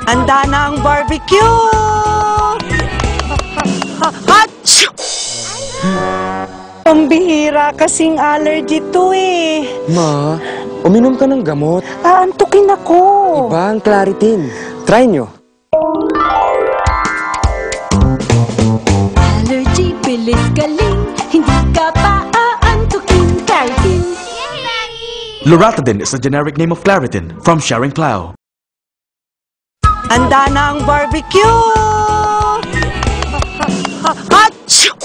Handa na ang barbecue! Hachoo! Pambihira kasing allergy to eh. Ma, uminom ka ng gamot. Aantukin ako. Iba ang Claritin. Try nyo. Allergy, bilis galing, hindi ka pa aantukin. Claritin. Loratadine is a generic name of Claritin from Schering-Plough. Handa na ang barbecue! Hachoo!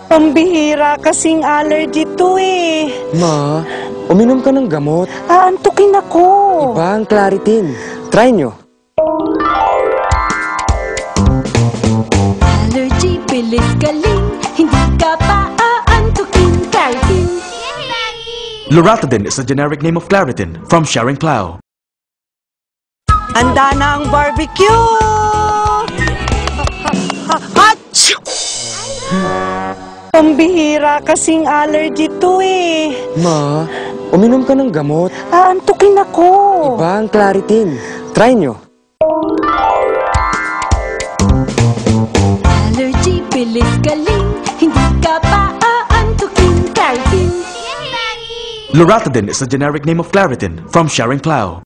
Pambihira kasing allergy to eh. Ma, uminom ka ng gamot. Aantukin ako. Iba ang Claritin. Try nyo. Allergy, bilis galing, hindi ka pa aantukin. Claritin. Loratadine is a generic name of Claritin from Schering-Plough. Handa na ang barbecue! Hachoo! Pambihira kasing allergy to eh. Ma, uminom ka ng gamot. Aantukin ako. Iba ang Claritin. Try nyo. Allergy, bilis galing, hindi ka pa aantukin. Claritin. Loratadine is a generic name of Claritin from Schering-Plough.